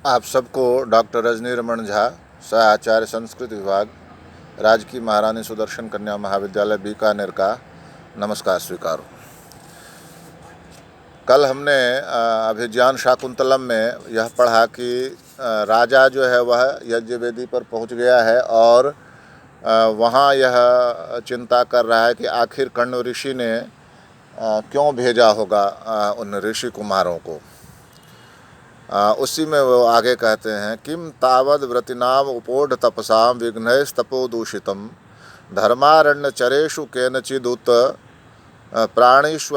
आप सबको डॉक्टर रजनी रमन झा, सह आचार्य संस्कृत विभाग, राजकीय महारानी सुदर्शन कन्या महाविद्यालय बीकानेर का नमस्कार स्वीकार। कल हमने अभिज्ञान शाकुंतलम में यह पढ़ा कि राजा जो है वह यज्ञवेदी पर पहुंच गया है और वहाँ यह चिंता कर रहा है कि आखिर कण्व ऋषि ने क्यों भेजा होगा उन ऋषि कुमारों को। उसी में वो आगे कहते हैं, किम तावद व्रतिनाम उपोढ़ तपसाम विघ्नस्तपोदूषितम धर्मारण्यचरेषु केनचिदुत प्राणीष्व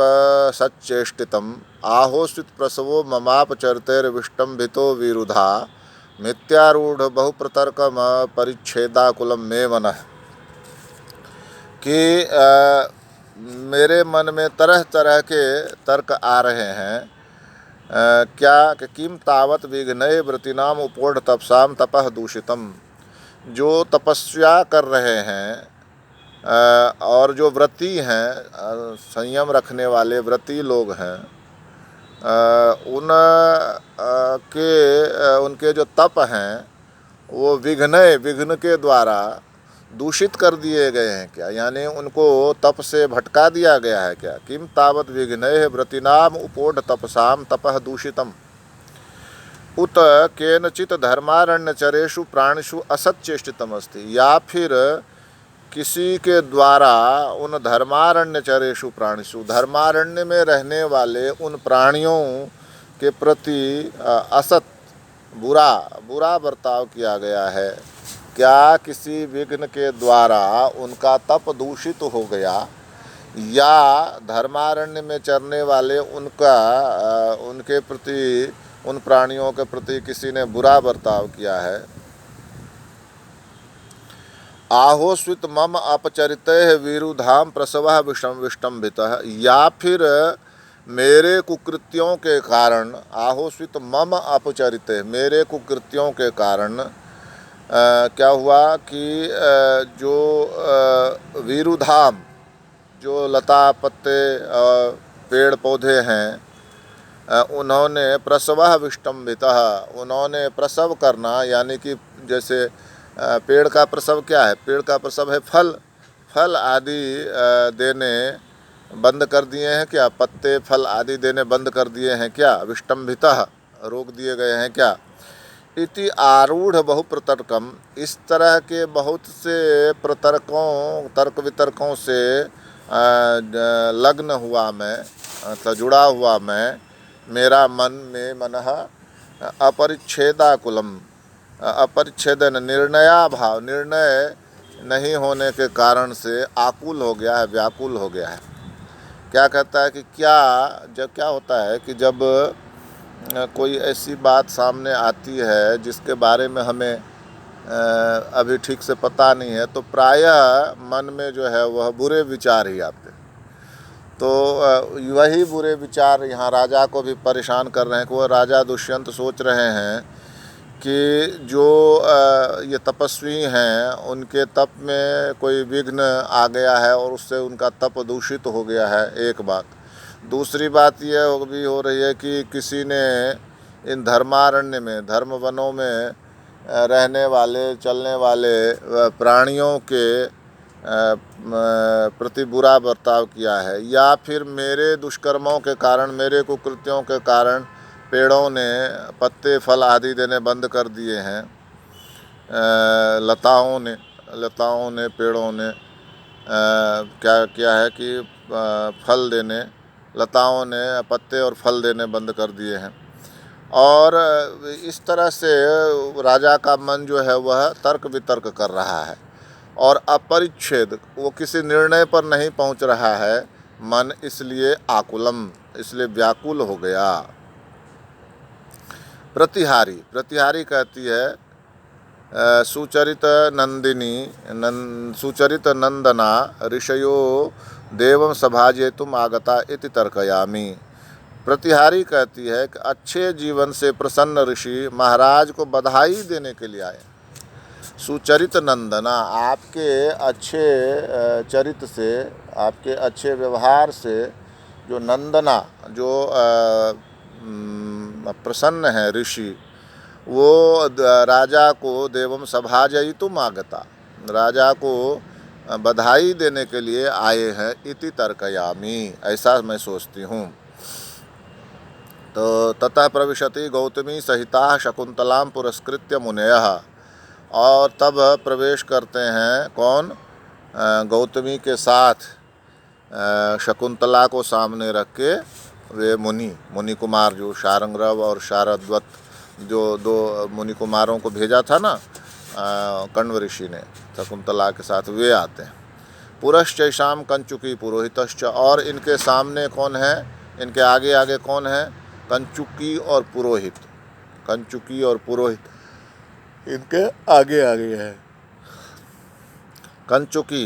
सच्चेष्टितम आहोस्वित प्रसवो ममापचरितैर्विष्टम्भितो विरुधा मिथ्यारूढ़ बहुप्रतर्कम परिच्छेदाकुलम में मन। कि मेरे मन में तरह तरह के तर्क आ रहे हैं। क्या कि किम तावत विघ्नय व्रतिनाम उपोढ़ तपसाम तपह दूषितम, जो तपस्या कर रहे हैं और जो व्रती हैं, संयम रखने वाले व्रती लोग हैं, उनके जो तप हैं वो विघ्न के द्वारा दूषित कर दिए गए हैं क्या, यानी उनको तप से भटका दिया गया है क्या। किम तावत विघ्नैः व्रतिनाम उपोढ़ तपसाम तपः दूषितम उत केनचित धर्मारण्यचरेषु प्राणिषु असच्चेष्टितम अस्ति, या फिर किसी के द्वारा उन धर्मारण्यचरेषु प्राणिषु, धर्मारण्य में रहने वाले उन प्राणियों के प्रति असत बुरा बर्ताव किया गया है क्या। किसी विघ्न के द्वारा उनका तप दूषित हो गया, या धर्मारण्य में चरने वाले उनके प्रति, उन प्राणियों के प्रति किसी ने बुरा बर्ताव किया है। आहोस्वित मम अपचरितैः विरुधाम प्रसवः विष्टम्भितः, या फिर मेरे कुकृत्यों के कारण, आहोस्वित मम अपचरितैः, मेरे कुकृत्यों के कारण क्या हुआ कि जो वीरुधाम, जो लता पत्ते पेड़ पौधे हैं, उन्होंने प्रसवः विष्टम्भितः, उन्होंने प्रसव करना, यानी कि जैसे पेड़ का प्रसव क्या है, पेड़ का प्रसव है फल आदि देने बंद कर दिए हैं क्या, पत्ते फल आदि देने बंद कर दिए हैं क्या, विष्टम्भितः रोक दिए गए हैं क्या। इति आरूढ़ बहुप्रतर्कम, इस तरह के बहुत से तर्क वितर्कों से लग्न हुआ मैं, मतलब जुड़ा हुआ मैं, मेरा मनः अपरिच्छेदाकुलम, अपरिच्छेदन निर्णयाभाव, निर्णय नहीं होने के कारण से आकुल हो गया है, व्याकुल हो गया है। क्या कहता है कि क्या होता है कि जब कोई ऐसी बात सामने आती है जिसके बारे में हमें अभी ठीक से पता नहीं है, तो प्रायः मन में जो है वह बुरे विचार ही आते हैं। तो वही बुरे विचार यहाँ राजा को भी परेशान कर रहे हैं कि वह राजा दुष्यंत सोच रहे हैं कि जो ये तपस्वी हैं उनके तप में कोई विघ्न आ गया है और उससे उनका तप दूषित हो गया है, एक बात। दूसरी बात यह भी हो रही है कि किसी ने इन धर्मारण्य में, धर्म वनों में रहने वाले, चलने वाले प्राणियों के प्रति बुरा बर्ताव किया है, या फिर मेरे दुष्कर्मों के कारण, मेरे कुकृत्यों के कारण पेड़ों ने पत्ते फल आदि देने बंद कर दिए हैं, लताओं ने पेड़ों ने क्या किया है कि फल देने, लताओं ने पत्ते और फल देने बंद कर दिए हैं। और इस तरह से राजा का मन जो है वह तर्क वितर्क कर रहा है और अपरिच्छेद, वो किसी निर्णय पर नहीं पहुंच रहा है मन, इसलिए आकुलम, इसलिए व्याकुल हो गया। प्रतिहारी कहती है सुचरित नंदना ऋषयो देवं सभाजेतुम आगता इति तर्कयामि। प्रतिहारी कहती है कि अच्छे जीवन से प्रसन्न ऋषि महाराज को बधाई देने के लिए आए। सुचरित नंदना, आपके अच्छे चरित्र से, आपके अच्छे व्यवहार से जो नंदना, जो प्रसन्न है ऋषि, वो राजा को देवम सभाजयितुम आगता, राजा को बधाई देने के लिए आए हैं, इति तर्कयामि, ऐसा मैं सोचती हूँ। तो ततः प्रविशति गौतमी सहिता शकुंतलां पुरस्कृत्य मुनयः, और तब प्रवेश करते हैं कौन, गौतमी के साथ शकुंतला को सामने रख के वे मुनि कुमार, जो शारंग्रव और शारद्वत, जो दो मुनि कुमारों को भेजा था ना कण्व ऋषि ने शकुंतला के साथ, वे आते हैं। पुरश्चैषाम कंचुकी पुरोहितश्च, और इनके सामने कौन है, इनके आगे आगे कौन है, कंचुकी और पुरोहित, कंचुकी और पुरोहित इनके आगे आगे है। कंचुकी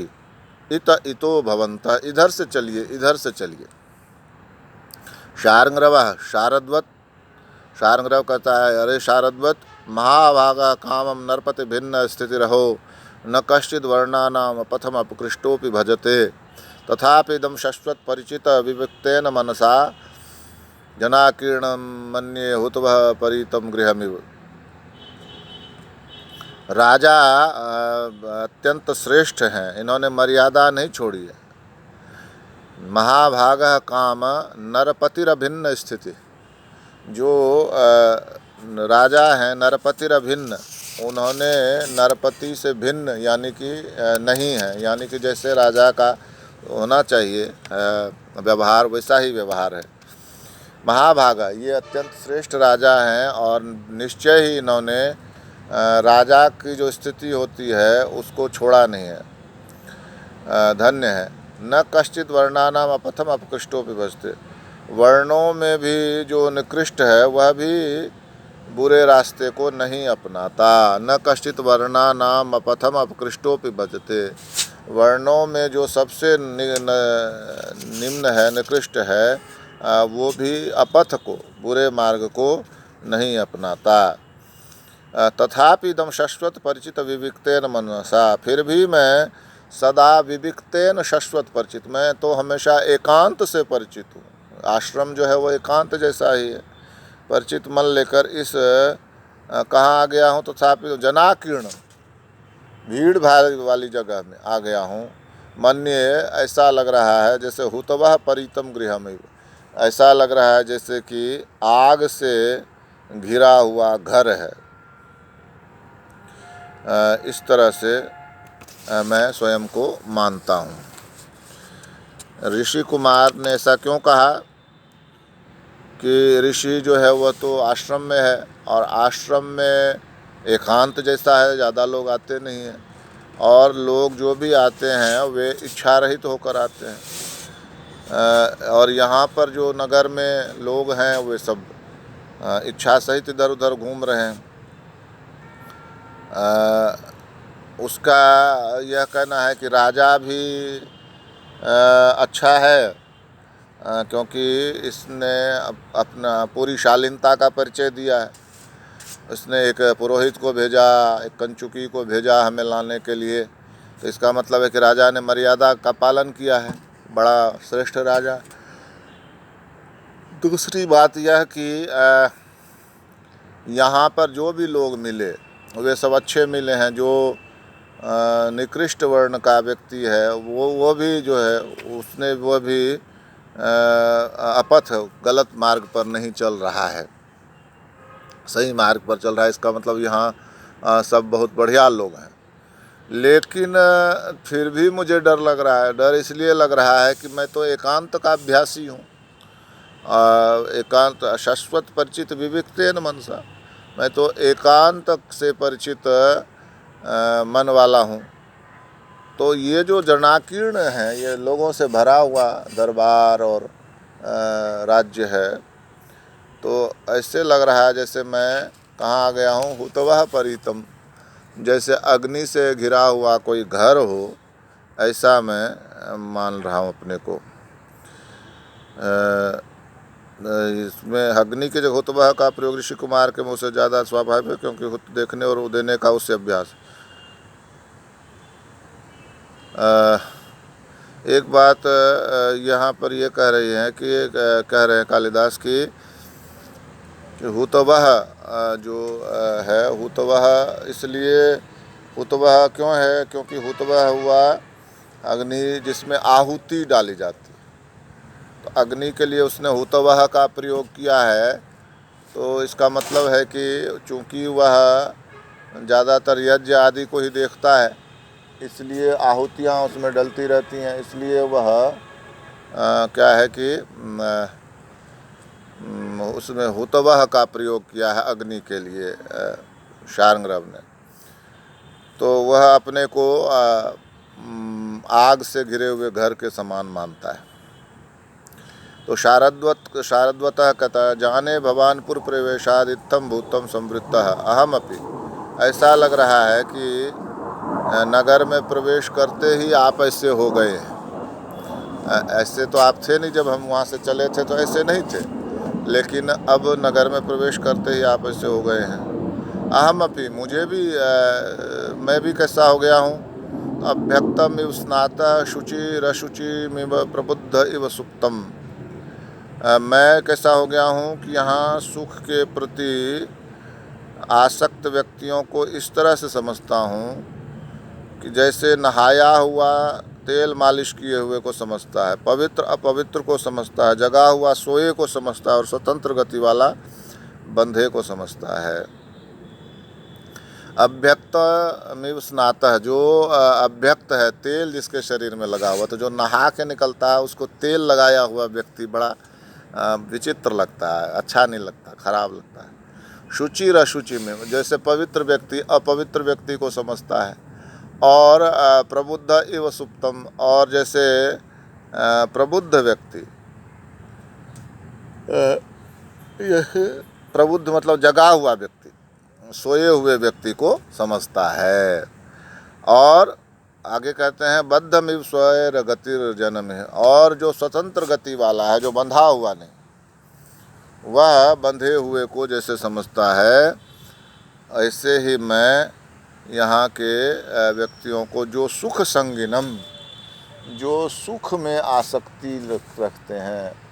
इतो भवंत, इधर से चलिए, इधर से चलिए। शारंग्रव शारद्वत, शारंग्रव कहता है, अरे शारद्वत, महाभागा कामम नरपति भिन्न स्थिति रहो, न कश्चिद वर्णानाम पथम अपकृष्टोपि भजते, तथापि इदम शश्वत परिचित विविक्तेन मनसा जनाकीर्णम मन्ये हुतवः परितम गृहमिव। राजा अत्यंत श्रेष्ठ हैं, इन्होंने मर्यादा नहीं छोड़ी है। महाभागः काम नरपतिरभिन्न स्थिति, जो राजा हैं नरपतिरभिन्न, उन्होंने नरपति से भिन्न यानी कि नहीं है, यानी कि जैसे राजा का होना चाहिए व्यवहार, वैसा ही व्यवहार है। महाभागा, ये अत्यंत श्रेष्ठ राजा हैं, और निश्चय ही इन्होंने राजा की जो स्थिति होती है उसको छोड़ा नहीं है, धन्य है। न कश्चित वर्णानाम अपथम अपकृष्टोपि भजते, वर्णों में भी जो निकृष्ट है वह भी बुरे रास्ते को नहीं अपनाता। न कश्चित वर्णानाम अपथम अपकृष्टोपि भजते, वर्णों में जो सबसे निम्न है, निकृष्ट है, वो भी अपथ को, बुरे मार्ग को नहीं अपनाता। तथापि इदम शश्वत परिचित विविक्तेन मनसा, फिर भी मैं सदा विविक्तेन शश्वत परिचित, मैं तो हमेशा एकांत से परिचित हूँ। आश्रम जो है वो एकांत जैसा ही है, परिचित मन लेकर इस कहाँ आ गया हूँ, तथापि तो जनाकीर्ण, भीड़ भाड़ वाली जगह में आ गया हूँ। मन्ये, ऐसा लग रहा है जैसे हुतवः परितम गृहमिव, ऐसा लग रहा है जैसे कि आग से घिरा हुआ घर है। इस तरह से मैं स्वयं को मानता हूँ। ऋषि कुमार ने ऐसा क्यों कहा कि ऋषि जो है वह तो आश्रम में है, और आश्रम में एकांत जैसा है, ज़्यादा लोग आते नहीं हैं, और लोग जो भी आते हैं वे इच्छा रहित होकर आते हैं। और यहाँ पर जो नगर में लोग हैं वे सब इच्छा सहित इधर उधर घूम रहे हैं। उसका यह कहना है कि राजा भी अच्छा है, क्योंकि इसने अपना पूरी शालीनता का परिचय दिया है। उसने एक पुरोहित को भेजा, एक कंचुकी को भेजा हमें लाने के लिए, तो इसका मतलब है कि राजा ने मर्यादा का पालन किया है, बड़ा श्रेष्ठ राजा। दूसरी बात यह कि यहाँ पर जो भी लोग मिले वे सब अच्छे मिले हैं। जो निकृष्ट वर्ण का व्यक्ति है वो भी जो है उसने वो भी अपथ गलत मार्ग पर नहीं चल रहा है, सही मार्ग पर चल रहा है। इसका मतलब यहाँ सब बहुत बढ़िया लोग हैं। लेकिन फिर भी मुझे डर लग रहा है। डर इसलिए लग रहा है कि मैं तो एकांत का अभ्यासी हूँ, एकांत शाश्वत परिचित विविक्तेन मनसा, मैं तो एकांत से परिचित मन वाला हूँ। तो ये जो जनाकीर्ण है, ये लोगों से भरा हुआ दरबार और राज्य है, तो ऐसे लग रहा है जैसे मैं कहाँ आ गया हूँ, हुतवः परितम, जैसे अग्नि से घिरा हुआ कोई घर हो, ऐसा मैं मान रहा हूँ अपने को। इसमें अग्नि के जो हुतवः का प्रयोग ऋषि कुमार के मुँह से ज़्यादा स्वाभाविक है, क्योंकि हुत देखने और देने का उससे अभ्यास। एक बात यहाँ पर ये कह रही हैं कि कह रहे हैं कालिदास की हुतवह जो है हुतवह, इसलिए हुतवह क्यों है? क्योंकि हुतवह हुआ अग्नि जिसमें आहुति डाली जाती है, तो अग्नि के लिए उसने हुतवह का प्रयोग किया है। तो इसका मतलब है कि चूँकि वह ज़्यादातर यज्ञ आदि को ही देखता है, इसलिए आहुतियाँ उसमें डलती रहती हैं, इसलिए वह क्या है कि उसमें हुतवह का प्रयोग किया है अग्नि के लिए शार्ङ्गरव ने। तो वह अपने को आग से घिरे हुए घर के समान मानता है। तो शारद्वतः कहता है, जाने भवानपुर प्रवेशाद इत्थम भूतम संवृत्तः अहमपि। ऐसा लग रहा है कि नगर में प्रवेश करते ही आप ऐसे हो गए हैं। ऐसे तो आप थे नहीं, जब हम वहाँ से चले थे तो ऐसे नहीं थे, लेकिन अब नगर में प्रवेश करते ही आप ऐसे हो गए हैं। अहमपि, मुझे भी मैं भी कैसा हो गया हूँ। अभ्यक्तम इव स्नातः शुचिरशुचिमिव प्रबुद्ध इव सुप्तम। मैं कैसा हो गया हूँ कि यहाँ सुख के प्रति आसक्त व्यक्तियों को इस तरह से समझता हूँ कि जैसे नहाया हुआ तेल मालिश किए हुए को समझता है, पवित्र अपवित्र को समझता है, जगा हुआ सोए को समझता है और स्वतंत्र गति वाला बंधे को समझता है। अभ्यक्त मिव स्नातः, जो अभ्यक्त है, तेल जिसके शरीर में लगा हुआ, तो जो नहा के निकलता है उसको तेल लगाया हुआ व्यक्ति बड़ा विचित्र लगता है, अच्छा नहीं लगता, खराब लगता है। शुचिर अशुचि में, जैसे पवित्र व्यक्ति अपवित्र व्यक्ति को समझता है। और प्रबुद्ध इव सुप्तम, और जैसे प्रबुद्ध व्यक्ति, प्रबुद्ध मतलब जगा हुआ व्यक्ति, सोए हुए व्यक्ति को समझता है। और आगे कहते हैं बद्धमिव स्वैर गतिर जन्म है, और जो स्वतंत्र गति वाला है, जो बंधा हुआ नहीं, वह बंधे हुए को जैसे समझता है, ऐसे ही मैं यहाँ के व्यक्तियों को जो सुख संगिनम, जो सुख में आसक्ति रखते हैं,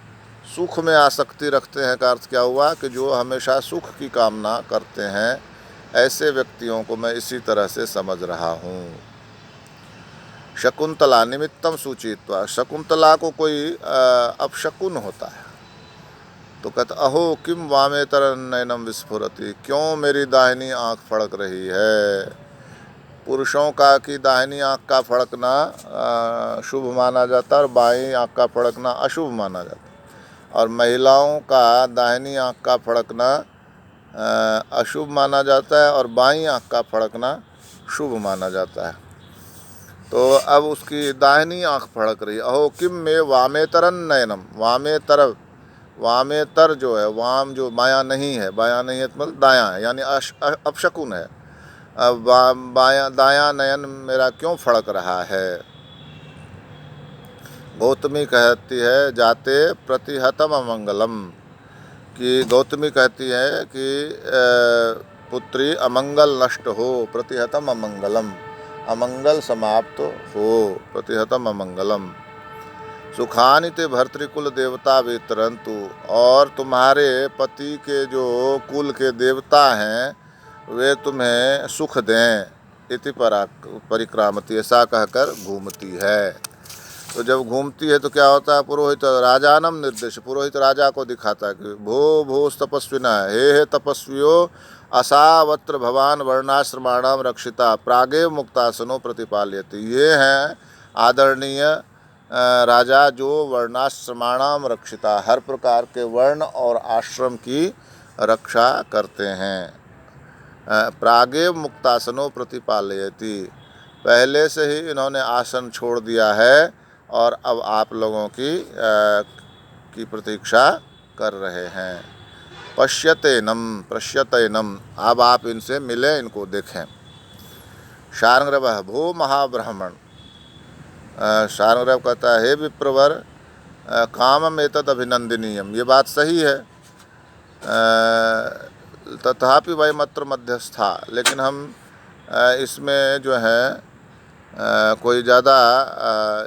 सुख में आसक्ति रखते हैं का अर्थ क्या हुआ कि जो हमेशा सुख की कामना करते हैं, ऐसे व्यक्तियों को मैं इसी तरह से समझ रहा हूँ। शकुंतला निमित्तम सूचित्वा, शकुंतला को कोई अपशकुन होता है तो कहता अहो किम वामेतर नयनम विस्फुरति, क्यों मेरी दाहिनी आँख फड़क रही है। पुरुषों का कि दाहिनी आँख का फड़कना शुभ माना जाता है और बाईं आँख का फड़कना अशुभ माना जाता है, और महिलाओं का दाहिनी आँख का फड़कना अशुभ माना जाता है और बाईं आँख का फड़कना शुभ माना जाता है। तो अब उसकी दाहिनी आँख फड़क रही है। अहो किम में वामेतरन नयनम, वामेतर जो है, वाम जो बायां नहीं है, बायां नहीं है मतलब दायां है, यानी अपशकुन है। अब दायां नयन मेरा क्यों फड़क रहा है। गौतमी कहती है जाते प्रतिहतम अमंगलम, कि गौतमी कहती है कि पुत्री अमंगल नष्ट हो, प्रतिहतम अमंगलम, अमंगल समाप्त हो, प्रतिहतम अमंगलम। सुखानि ते भर्तृकुल देवता वितरन्तु, और तुम्हारे पति के जो कुल के देवता हैं वे तुम्हें सुख दें। इति परिक्रामती, ऐसा कहकर घूमती है। तो जब घूमती है तो क्या होता है, पुरोहित राजानम निर्देश, पुरोहित राजा को दिखाता है कि भो भो तपस्विना, हे तपस्वियो, असावत्र भवान वर्णाश्रमाणाम रक्षिता प्रागेव मुक्तासनो प्रतिपाल्यति। ये हैं आदरणीय राजा जो वर्णाश्रमाणाम रक्षिता, हर प्रकार के वर्ण और आश्रम की रक्षा करते हैं। प्रागेव मुक्तासनो प्रतिपालयति, पहले से ही इन्होंने आसन छोड़ दिया है और अब आप लोगों की प्रतीक्षा कर रहे हैं। पश्यतेनम, अब आप इनसे मिलें, इनको देखें। शार्ङ्गरवः भो महाब्राह्मण, शार्ङ्गरव कहता है हे विप्रवर, कामम एतद अभिनंदनीयम, ये बात सही है, तथापि वयमत्र मध्यस्था, लेकिन हम इसमें जो है कोई ज़्यादा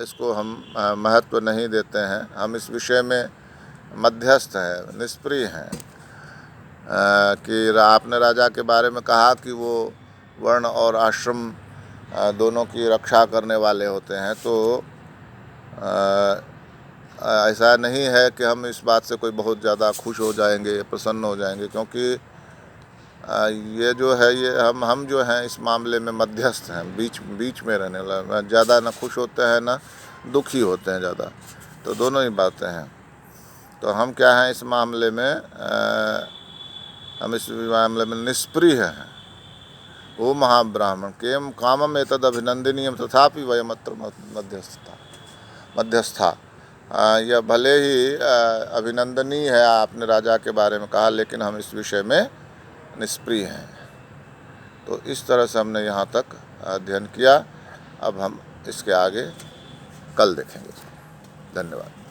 इसको हम महत्व नहीं देते हैं, हम इस विषय में मध्यस्थ हैं, निष्प्रिय हैं। कि आपने राजा के बारे में कहा कि वो वर्ण और आश्रम दोनों की रक्षा करने वाले होते हैं, तो ऐसा नहीं है कि हम इस बात से कोई बहुत ज़्यादा खुश हो जाएंगे, प्रसन्न हो जाएंगे, क्योंकि ये जो है ये हम जो हैं इस मामले में मध्यस्थ हैं, बीच में रहने वाला। ज़्यादा ना खुश होते हैं ना दुखी होते हैं ज़्यादा, तो दोनों ही बातें हैं। तो हम क्या हैं इस मामले में, हम इस मामले में निष्प्रिय हैं। ओ महाब्राह्मण केम कामम एतद अभिनंदनीयम तथापि वयमत्र मध्यस्था। यह भले ही अभिनंदनीय है आपने राजा के बारे में कहा, लेकिन हम इस विषय में निष्प्रिय हैं। तो इस तरह से हमने यहाँ तक अध्ययन किया। अब हम इसके आगे कल देखेंगे। धन्यवाद।